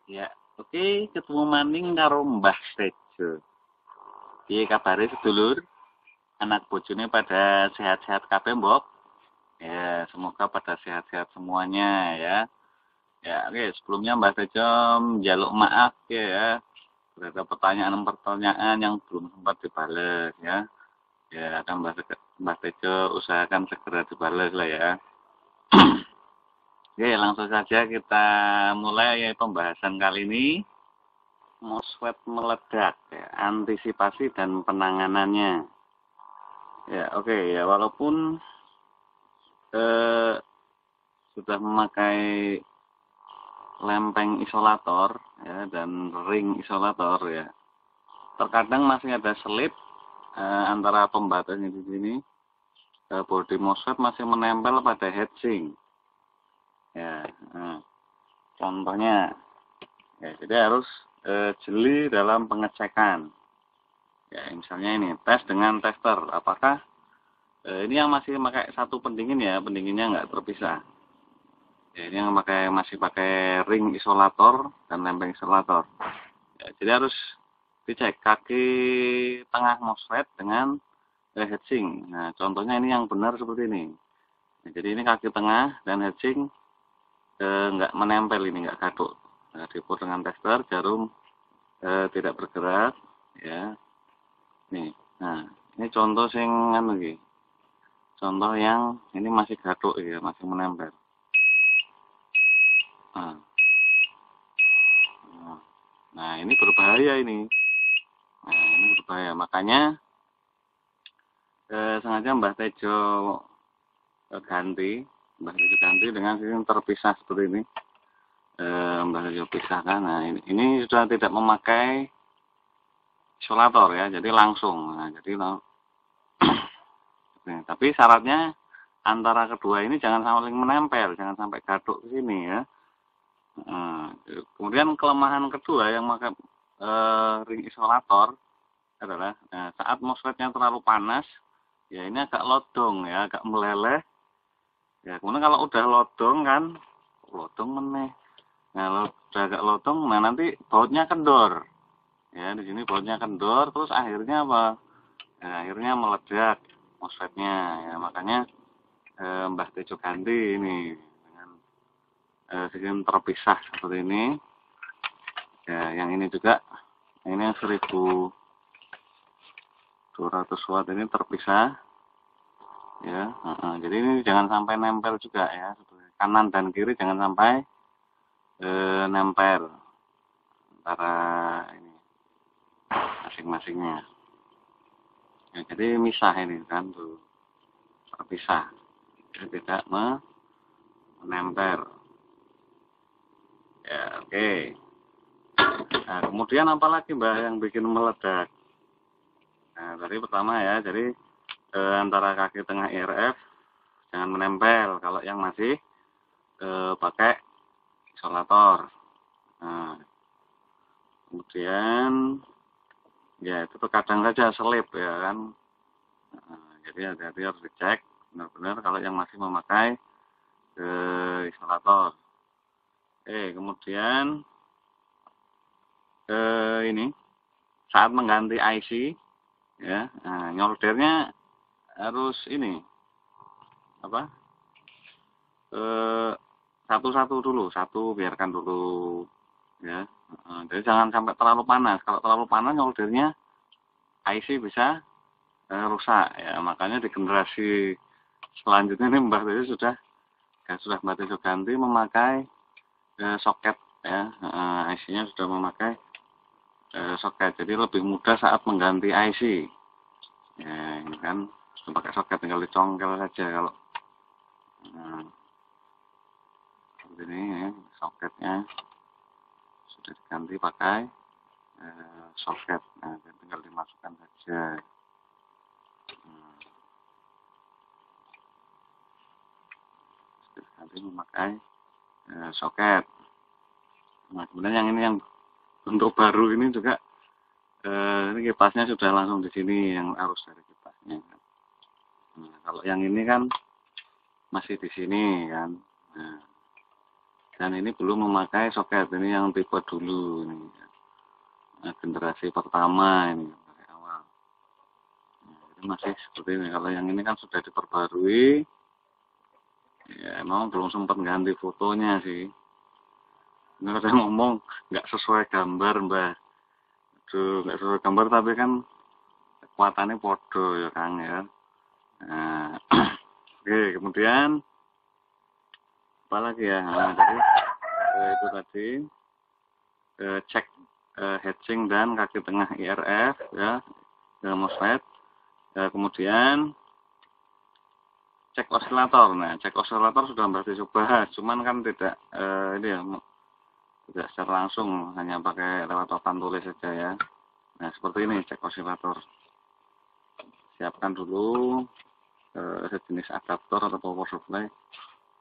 Ya, oke, ketemu maning karo Mbah Tejo. Piye kabare sedulur? Anak bojone pada sehat-sehat kabeh, Mbok? Ya, semoga pada sehat-sehat semuanya ya. Ya, oke, sebelumnya Mbah Tejo njaluk maaf ya terhadap pertanyaan-pertanyaan yang belum sempat dibales ya. Ya, akan Mbah Tejo usahakan segera dibales lah ya. Oke, langsung saja kita mulai ya pembahasan kali ini. MOSFET meledak, ya, antisipasi dan penanganannya. Ya, oke ya, walaupun sudah memakai lempeng isolator ya dan ring isolator ya, terkadang masih ada selip antara pembatasnya di sini. Bodi MOSFET masih menempel pada heatsink. Ya, contohnya, ya, jadi harus jeli dalam pengecekan. Ya, misalnya ini tes dengan tester. Apakah ini yang masih pakai satu pendingin ya, pendinginnya nggak terpisah. Ya, ini yang masih pakai ring isolator dan lempeng isolator. Ya, jadi harus dicek kaki tengah MOSFET dengan heatsink. Nah, contohnya ini yang benar seperti ini. Nah, jadi ini kaki tengah dan heatsink nggak menempel, ini nggak gaduh. Nah, diukur dengan tester, jarum tidak bergerak. Ya, nih. Nah, ini contoh sing lagi. Contoh yang ini masih gaduh ya, masih menempel. Nah, ini berbahaya ini. Nah, ini berbahaya. Makanya sengaja Mbah Tejo ganti dengan sistem terpisah seperti ini. Mbah Tejo pisahkan. Nah, ini sudah tidak memakai isolator ya, jadi langsung. Nah, jadi tapi syaratnya antara kedua ini jangan saling menempel, jangan sampai gaduh ke sini ya. Kemudian kelemahan kedua yang memakai ring isolator adalah saat MOSFET-nya terlalu panas, ya ini agak lodong ya, agak meleleh. Ya, kemudian kalau udah lodong kan, lodong meneh. Nah, udah agak lodong, nah nanti bautnya kendor. Ya, di sini bautnya kendor, terus akhirnya apa? Ya, akhirnya meledak MOSFET-nya. Ya, makanya Mbah Tejo ganti ini dengan sistem terpisah seperti ini. Ya, yang ini juga, ini yang 1200 watt ini terpisah. Ya, jadi ini jangan sampai nempel juga ya. Kanan dan kiri jangan sampai nempel antara ini masing-masingnya. Ya, jadi misah ini kan tuh, terpisah. Jadi tidak menempel. Ya, oke. Nah, kemudian apalagi Mbak yang bikin meledak? Nah, tadi pertama ya, jadi antara kaki tengah IRF jangan menempel kalau yang masih pakai isolator. Nah, kemudian ya itu terkadang saja selip ya kan. Nah, jadi hati-hati harus dicek benar-benar kalau yang masih memakai isolator. Kemudian ini saat mengganti IC ya, nyoldernya harus ini apa? Satu-satu dulu, satu biarkan dulu ya. Jadi jangan sampai terlalu panas. Kalau terlalu panas nyoldernya IC bisa rusak ya. Makanya di generasi selanjutnya ini Mbah Tejo sudah Mbah Tejo ganti memakai soket ya. IC-nya sudah memakai soket. Jadi lebih mudah saat mengganti IC. Ya, ini kan sudah pakai soket, tinggal dicongkel saja kalau seperti ini ya, soketnya sudah diganti pakai soket. Nah, tinggal dimasukkan saja. Sudah diganti memakai soket. Nah, kemudian yang ini yang bentuk baru ini juga ini kipasnya sudah langsung di sini yang arus dari kipasnya. Nah, kalau yang ini kan masih di sini kan. Nah, Dan ini belum memakai soket, ini yang tipe dulu ini. Nah, generasi pertama ini pakai awal. Nah, ini masih seperti ini. Kalau yang ini kan sudah diperbarui. Ya emang belum sempat ganti fotonya sih. Ini saya ngomong nggak sesuai gambar, Mbak. Aduh, nggak sesuai gambar tapi kan kekuatannya podo ya Kang ya. Nah, oke, kemudian apa lagi ya? Nah, jadi itu tadi cek hatching dan kaki tengah IRF ya, MOSFET. Kemudian cek osilator. Nah, cek osilator sudah berarti coba, cuman kan tidak ini ya, tidak secara langsung, hanya pakai lewat papan tulis saja ya. Nah, seperti ini cek osilator. Siapkan dulu sejenis adaptor atau power supply.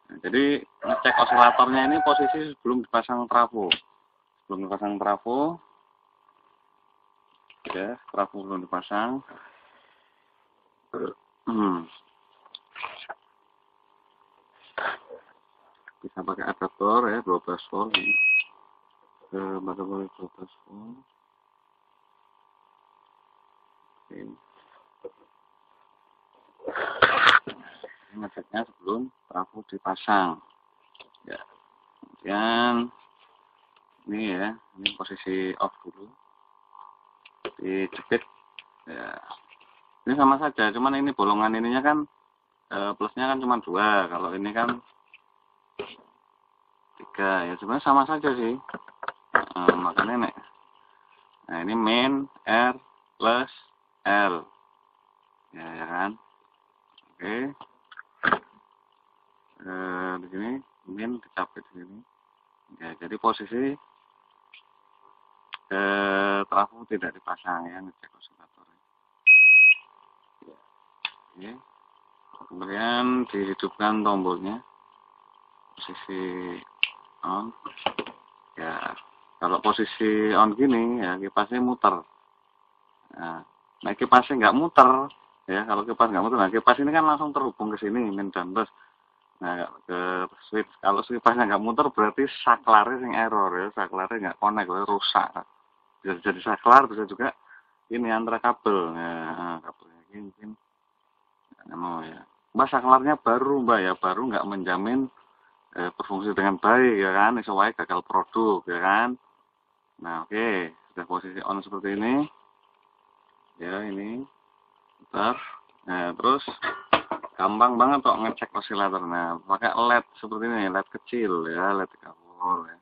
Nah, jadi ngecek osilatornya ini posisi sebelum dipasang trafo. Sebelum dipasang trafo, ya, trafo belum dipasang. Bisa pakai adaptor ya, 12 volt. Baterai 12 volt. Oke. Ngeceknya sebelum trafo dipasang. Ya. Kemudian ini ya, ini posisi off dulu. Dijepit. Ya. Ini sama saja, cuman ini bolongan ininya kan plusnya kan cuma 2. Kalau ini kan 3. Ya sebenarnya sama saja sih. Makanya nih. Nah, ini min R plus L. Ya kan. Oke. Di sini min dicapit di sini. Ya, jadi posisi trafo tidak dipasang ya, ngecek osilator. Ya. Oke. Kemudian dihidupkan tombolnya. Posisi on. Ya, kalau posisi on gini ya kipasnya muter. Nah, kipasnya nggak muter ya, kalau kipas nggak muter, nah kipas ini kan langsung terhubung ke sini min dan plus. Nah, ke switch. Kalau kipasnya nggak muter berarti saklarnya yang error ya, saklarnya nggak connect, rusak. Bisa jadi saklar, bisa juga ini antara kabel. Nah, kabelnya ini mungkin nggak mau ya. Mbak, saklarnya baru Mbak ya, baru nggak menjamin berfungsi dengan baik ya kan, sesuai gagal produk ya kan. Nah, oke, sudah posisi on seperti ini. Ya, ini. Bentar. Nah, terus gampang banget kok ngecek osilator. Nah, pakai LED seperti ini, LED kecil ya, LED 3 volt ya.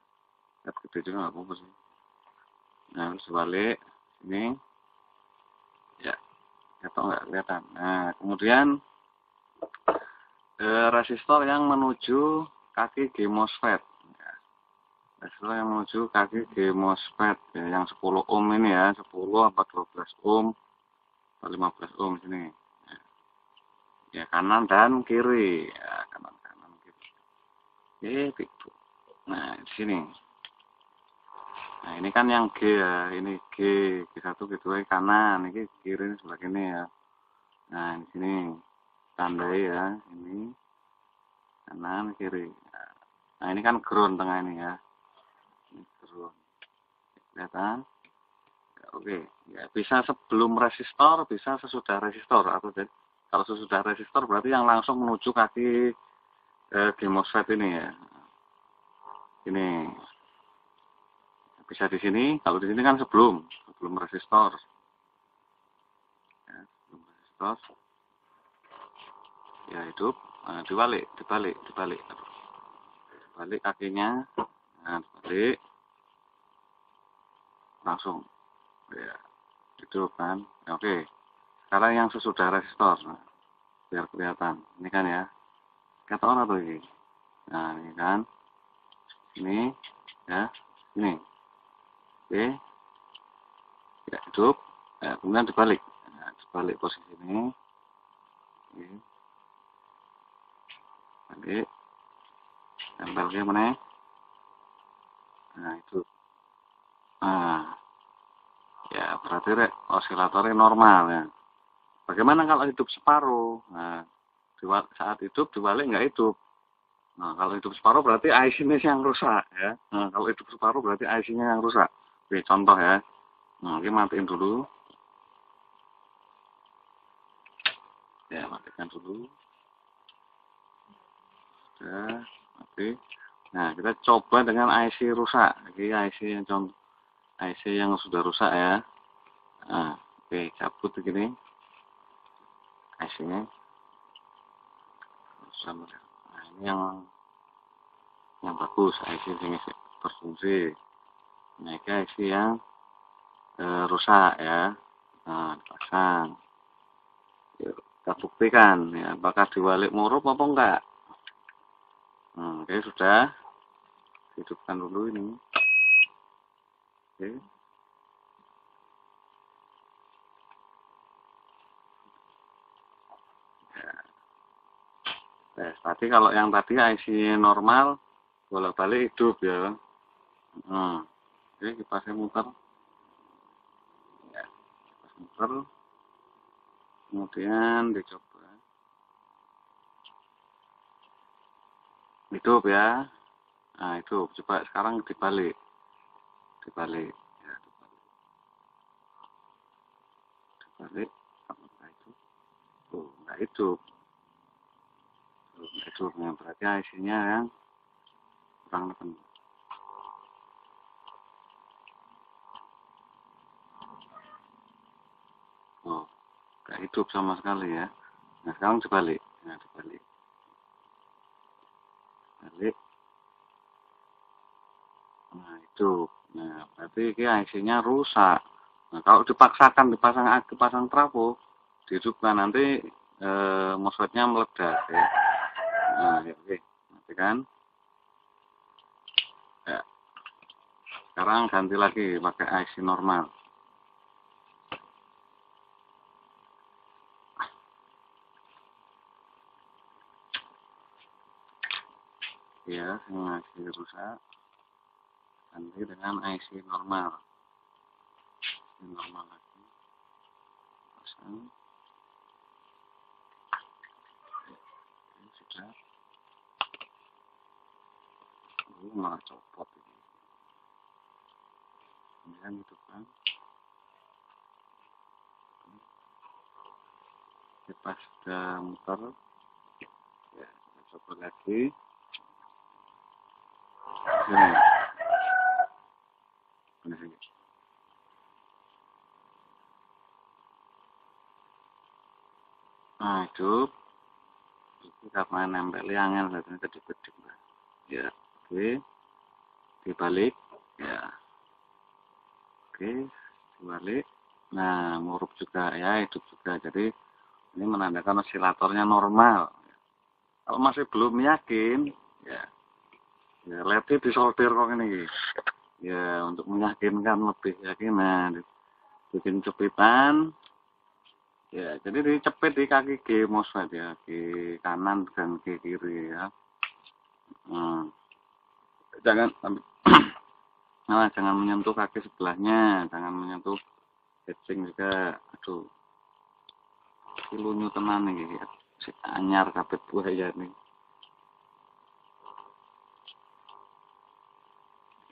LED gede juga nggak apa-apa sih. Nah, terus balik ini. Ya, atau nggak kelihatan. Nah, kemudian resistor yang menuju kaki G MOSFET. Ya. Resistor yang menuju kaki G MOSFET ya, yang 10 ohm ini ya, 10 apa 12 ohm atau 15 ohm sini. Ya, kanan dan kiri. Ya, kanan kiri. Gitu. Nah, di sini. Nah, ini kan yang G ya, ini G1 G2 kanan, ini kiri ini sebelah kiri ya. Nah, di sini tandai ya, ini kanan kiri. Nah, ini kan ground tengah ini ya. Ini ground. Kelihatan? Ya, oke. Ya, bisa sebelum resistor, bisa sesudah resistor atau jadi kalau sesudah resistor berarti yang langsung menuju kaki G MOSFET ini ya. Ini bisa di sini, kalau di sini kan sebelum resistor. Ya, sebelum resistor. Ya, hidup. Nah, dibalik kakinya. Nah, dibalik. Langsung. Ya, hidup kan. Ya, oke. Sekarang yang sesudah resistor. Nah, biar kelihatan. Ini kan ya. Kata orang tuh ini. Nah, ini kan. Ini. Ya. Ini. Oke. Ya, hidup. Ya, kemudian dibalik. Nah, dibalik posisi ini. Oke. Balik. Tempelnya mana? Nah, itu. Nah, ya berarti osilatornya normal ya. Bagaimana kalau hidup separuh? Nah, saat hidup dibalik nggak hidup. Nah, kalau hidup separuh berarti IC-nya yang rusak ya. Nah, kalau hidup separuh berarti IC-nya yang rusak. Oke, contoh ya. Nah, oke, matiin dulu. Ya, matikan dulu. Sudah, mati. Nah, kita coba dengan IC rusak. Ini IC yang contoh, IC yang sudah rusak ya. Nah, oke, cabut begini IC-nya. Nah, ini yang bagus, IC yang berfungsi. Nah, ini IC yang rusak ya. Nah, dipasang. Yuk, kita buktikan ya, apakah diwalik murup apa enggak. Oke, sudah. Hidupkan dulu ini. Oke. Ya. Tadi kalau yang tadi IC normal bolak-balik hidup ya. Oke, kipasnya muter. Ya, kipas muter. Kemudian dicoba. Hidup ya. Nah, hidup. Coba sekarang dibalik. Dibalik. Ya, dibalik. Apakah itu? Oh, enggak hidup. Oh, enggak hidup. Nah, berarti IC-nya yang kurang neken. Oh, enggak hidup sama sekali ya. Nah, sekarang dibalik. Nah, dibalik. Balik. Nah, hidup. Nah, berarti ini IC-nya rusak. Nah, kalau dipaksakan dipasang trafo, dihidupkan nanti MOSFET-nya meledak ya. Nah, ya, oke. Matikan. Ya. Sekarang ganti lagi pakai IC normal. Ya, yang IC rusak. Ganti dengan IC normal. IC normal lagi. Pasang. Oke, sudah. Malah copot ini. Kemudian hidupkan. Pas sudah muter. Ya, kita coba lagi. Ini. Ini. Nah, hidup. Ini karena nempel angin, katanya kedip-kedip. Ya, oke. Dibalik. Ya, oke. Dibalik. Nah, murup juga ya, hidup juga. Jadi, ini menandakan osilatornya normal. Kalau masih belum yakin, ya LED disolder kok ini. Ya, untuk meyakinkan lebih yakin. Nah, bikin cepitan. Ya, jadi dicepit di kaki G MOSFET ya, di kanan dan di kiri ya. Jangan nah, jangan menyentuh kaki sebelahnya, jangan menyentuh casing juga. Aduh, kilunyu tenan nih, si anyar kabeh buaya nih.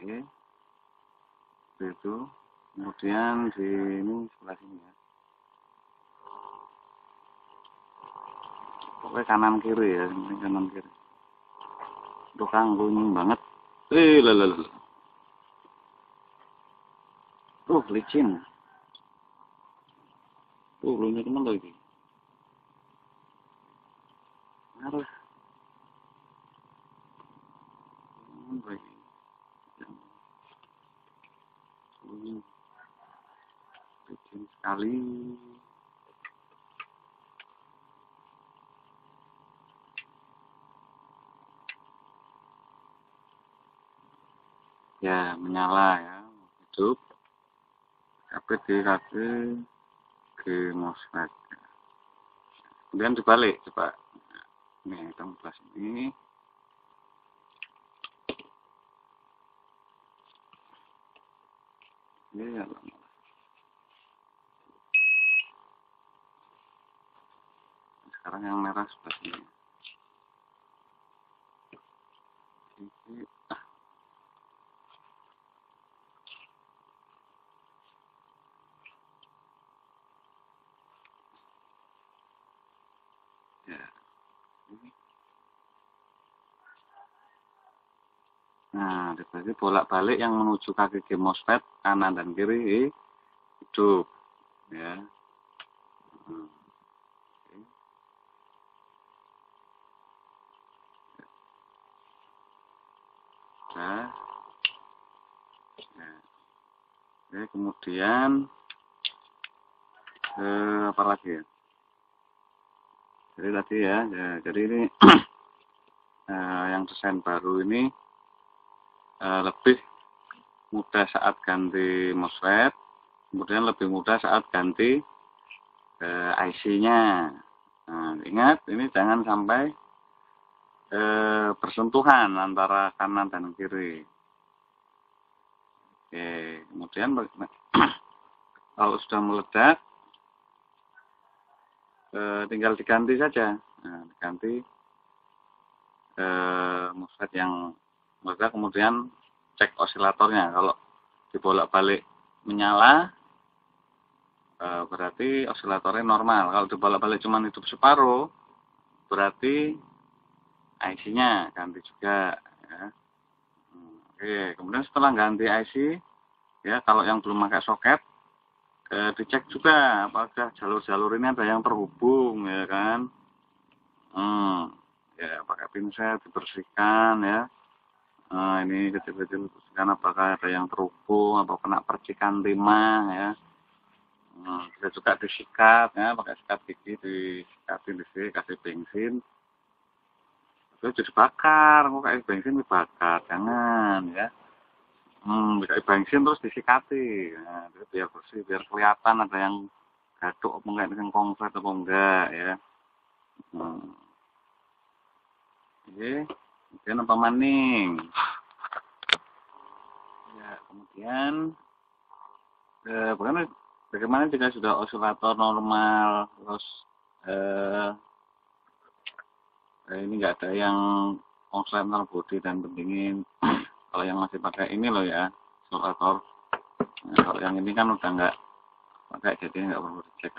Oke, itu. Kemudian di ini sebelah sini ya. Pokoknya kanan kiri ya, ini kanan kiri. Tukang lunyu banget. Lalalala. Licin. Lunyu teman lagi. Harus. Lagi. Lunyu. Licin sekali. Ya, menyala ya. Hidup. Tapi di kaki ke MOSFET. Kemudian dibalik, coba. Nih, kita belah sini. Ya, sekarang yang merah sebelah sini. Nah, berarti bolak-balik yang menuju kaki MOSFET kanan dan kiri hidup, ya. Hmm. Nah, ya. Kemudian apa lagi ya? Jadi tadi ya, jadi ini yang desain baru ini lebih mudah saat ganti MOSFET, kemudian lebih mudah saat ganti IC-nya. Nah, ingat ini jangan sampai bersentuhan antara kanan dan kiri. Oke, kemudian kalau sudah meledak, tinggal diganti saja. Nah, diganti MOSFET yang meledak, kemudian cek osilatornya. Kalau dibolak-balik menyala, berarti osilatornya normal. Kalau dibolak-balik cuma hidup separuh, berarti IC-nya ganti juga. Ya. Oke, kemudian setelah ganti IC, ya kalau yang belum pakai soket, dicek juga apakah jalur-jalur ini ada yang terhubung, ya kan? Ya pakai pinset dibersihkan ya. Ini kecil-kecil bersihkan apakah ada yang terhubung, atau kena percikan timah ya. Bisa juga disikat ya, pakai sikat gigi disikatin di sini, kasih bensin. Terus dibakar, kok kayak bensin dibakar, jangan ya. Kayak bensin terus disikati, nah, biar bersih, biar kelihatan ada yang gaduk apa enggak, yang konkret atau enggak ya. Oke, kemudian apa maning? Ya, kemudian bagaimana jika sudah osilator normal, terus ini enggak ada yang konsletter body dan pendingin. Kalau yang masih pakai ini loh ya, osilator. Nah, kalau yang ini kan udah enggak pakai, jadi enggak perlu dicek.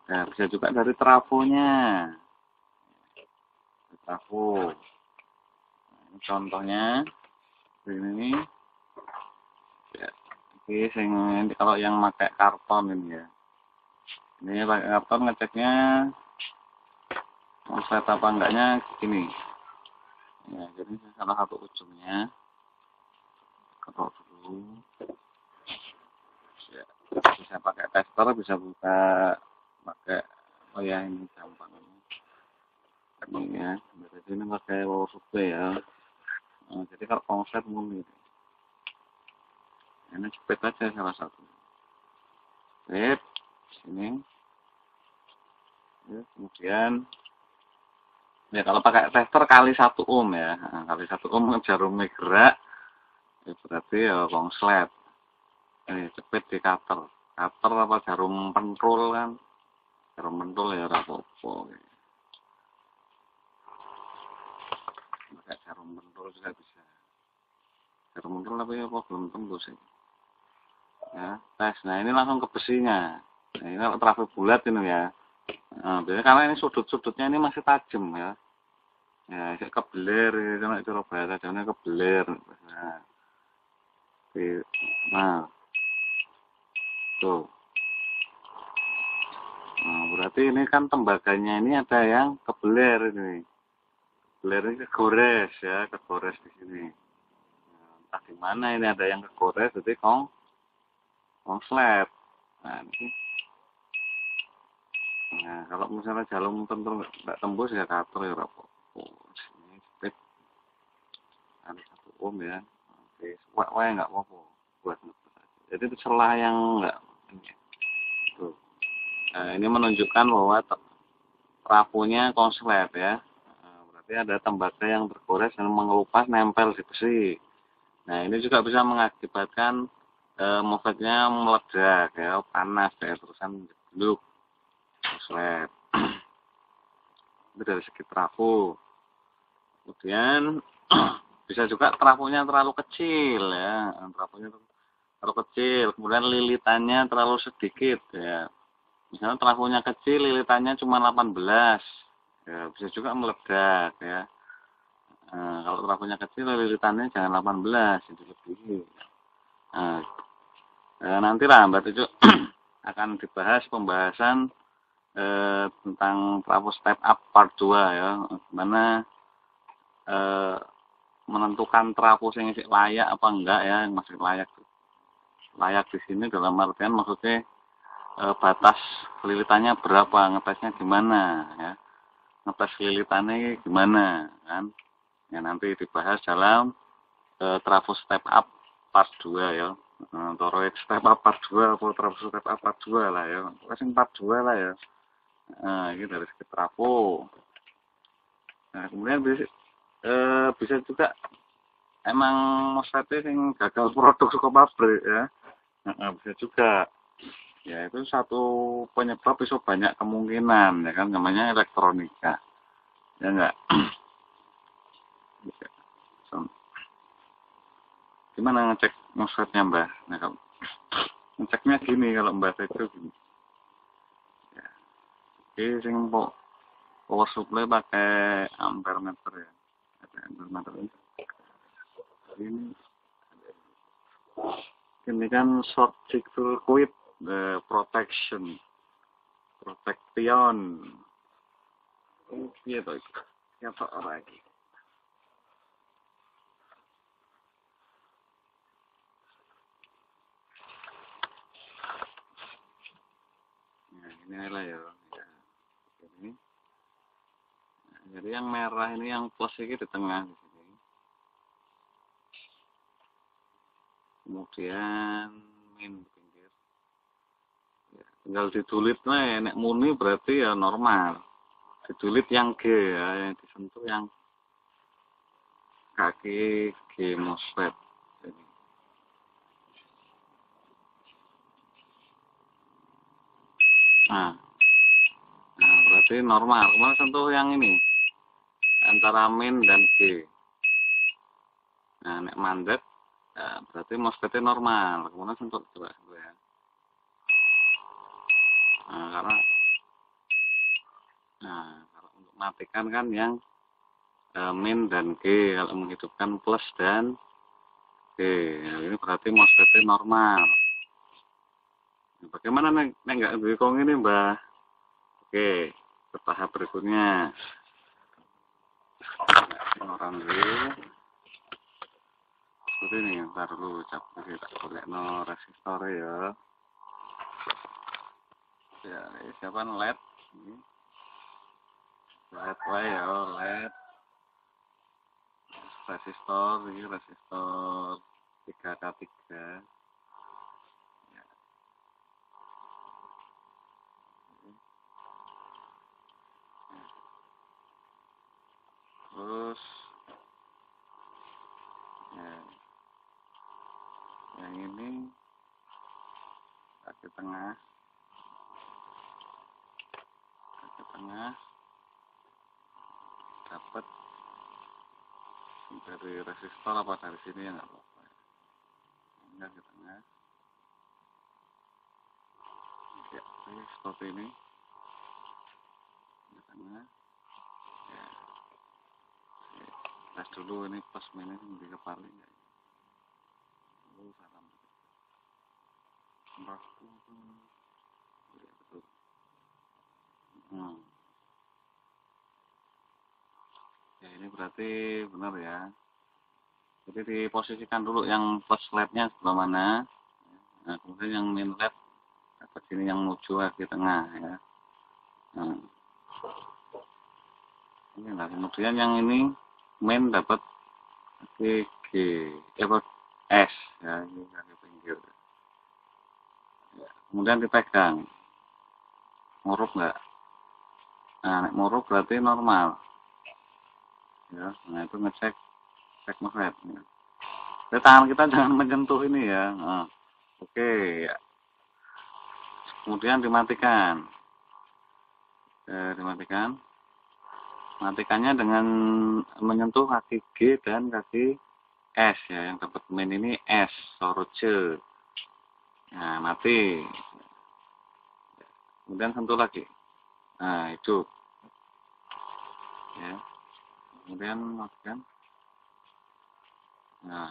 Nah, bisa juga dari trafonya. Trafo. Nah, ini contohnya ini. Ya, ini kalau yang pakai karton ini ya. Ini pakai karton ngeceknya konslet apa enggaknya gini. Ya, jadi salah satu ujungnya ketok dulu. Ya, bisa pakai tester, bisa buka pakai ini gampang ini ya. Jadi ini pakai power supply ya. Nah, jadi kalau konslet murni ini cepet aja salah satu. Sip, sini. Ya, kemudian ya kalau pakai tester kali 1 ohm ya. Nah, kali 1 ohm jarumnya gerak, ya berarti ya konslet. Ini cepet di cutter. Cutter apa jarum pentul kan? Jarum pentul ya rapopo. Pakai jarum pentul juga bisa. Jarum pentul tapi apa belum tembus sih. Ya, tes. Nah ini langsung ke besinya. Nah ini kalau trafo bulat ini ya. Nah, biasanya karena ini sudut-sudutnya ini masih tajam ya. Ya, kayak kebeler, cuma itu bahasa Jawanya kebeler. Nah, tuh. Nah, berarti ini kan tembaganya ini ada yang kebeler ini. Kebeler ini kegores ya, kegores di sini. Nah, entah di mana ini ada yang kegores, jadi konslet. Nah, ini. Nah, kalau misalnya jarum pentul nggak tembus ya cutter ya rapor. Ini speed ada 1 ohm ya. Oke, wae nggak apa-apa buat ngebut aja. Jadi itu celah yang nggak ini. Tuh. Nah, ini menunjukkan bahwa trafonya konslet ya. Nah, berarti ada tembaga yang tergores dan mengelupas nempel di besi. Nah, ini juga bisa mengakibatkan MOSFET-nya meledak ya, panas ya, terusan jeblok konslet. Itu dari segi trafo. Kemudian bisa juga trafonya terlalu kecil ya, trafonya terlalu kecil, kemudian lilitannya terlalu sedikit ya. Misalnya trafonya kecil, lilitannya cuma 18, ya bisa juga meledak ya. Nah, kalau trafonya kecil, lilitannya jangan 18, jadi lebih. Nah, nantilah Mbak Tuju akan dibahas pembahasan tentang trafo step up part 2 ya, gimana menentukan trafo yang layak apa enggak ya, yang masih layak di sini dalam artian maksudnya batas lilitannya berapa, ngetesnya gimana ya, ngetes lilitannya gimana kan, ya nanti dibahas dalam trafo step up part 2 ya. Toro step up part 2 atau trafo step up part 2 lah ya. Kasih part 2 lah ya. Nah, ini dari segi trafo. Nah, kemudian bisa juga emang MOSFET yang gagal produk suka pabrik ya. Nah, bisa juga. Ya, itu satu penyebab, bisa banyak kemungkinan ya kan, namanya elektronika. Ya enggak? Gimana ngecek MOSFET-nya Mbak? Nah, kalau ngeceknya gini, kalau Mbak itu gini. Ya. Oke, sing power supply pakai ampere meter ya. Ada ampere meter ini kan short circuit protection. Oh, iya toh itu. Ya Pak lagi. Nah, ini lah ya. Ini. Nah, jadi yang merah ini yang plus ini di tengah di sini. Kemudian min di pinggir. Ya, tinggal ditulis nah, nek murni berarti ya normal. Ditulis yang G ya, yang disentuh yang kaki G MOSFET. Nah, berarti normal. Kemudian sentuh yang ini antara min dan G. Nah, nek mandek ya, berarti MOSFET normal. Kemudian sentuh coba ya. Kalau untuk matikan kan yang min dan G, kalau menghidupkan plus dan G. Nah, ini berarti MOSFET normal. Nah, bagaimana nek nggak dikong ini Mbah? Oke, ke tahap berikutnya. Orang dulu. Seperti ini, ntar dulu kita boleh no resistor ya. Ya, siapa LED? Ini. LED ya, LED. Resistor, ini resistor 3K3. Ya. Terus ya, yang ini kaki tengah dapat dari resistor apa dari sini ya nggak apa-apa. Ini kaki tengah. Ya, ini seperti ini. Kaki tengah. Ya. Tes dulu ini plus minus di kepala ya. Salam. Ya, betul. Ya, ini berarti benar ya. Jadi diposisikan dulu yang plus LED-nya sebelah mana. Nah, kemudian yang min LED dapat sini yang menuju di tengah ya. Nah, ini lah. Kemudian yang ini min dapat G, S ya, ini kaki pinggir. Ya, kemudian dipegang. Ngurup enggak? Nah, nek ngurup berarti normal. Ya, nah itu ngecek MOSFET. Ya. Jadi tangan kita jangan menyentuh ini ya. Nah, oke ya. Kemudian dimatikan. Dimatikan. Matikannya dengan menyentuh kaki G dan kaki S ya. Yang dapat min ini S, sorge. Nah, mati. Kemudian sentuh lagi. Nah, hidup. Ya. Kemudian matikan. Nah,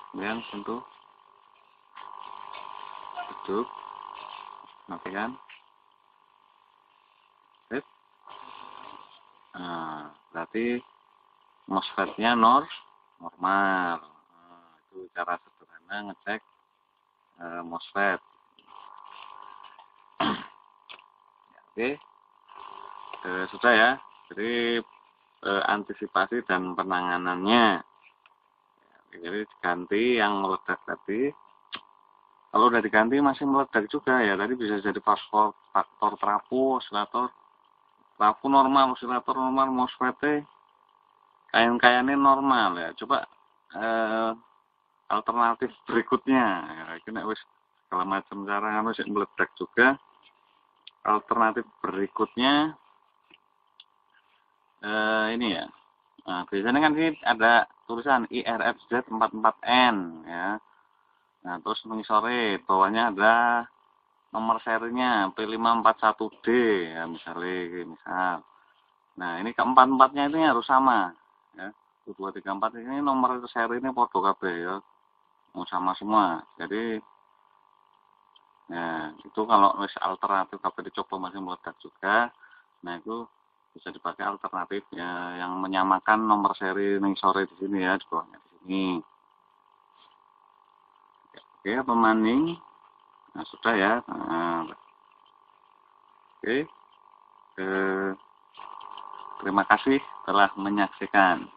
kemudian sentuh, duduk, matikan. Sip. Nah, berarti MOSFET-nya normal. Nah, itu cara sederhana ngecek MOSFET. Oke, sudah ya. Jadi antisipasi dan penanganannya. Jadi diganti yang meledak tadi. Kalau udah diganti masih meledak juga ya, tadi bisa jadi faktor trapu, osilator. Trapu normal, osilator normal, MOSFET kayan-kayannya normal ya. Coba alternatif berikutnya. Ya, ini wis segala macam cara masih meledak juga. Alternatif berikutnya ini ya. Nah, biasanya kan sih ada tulisan IRFZ44N ya. Nah, terus mengisore bawahnya ada nomor serinya P541D ya, misal. Nah, ini keempat-empatnya ini harus sama ya. 1234 ini nomor seri ini podo kabeh ya. Mau sama semua. Jadi nah, itu kalau wis alternatif kabeh dicoba masih meledak juga. Nah, itu bisa dipakai alternatif ya, yang menyamakan nomor seri ning sore di sini ya, di bawahnya di sini. Oke, apa maning? Nah, sudah ya. Nah, oke. Terima kasih telah menyaksikan.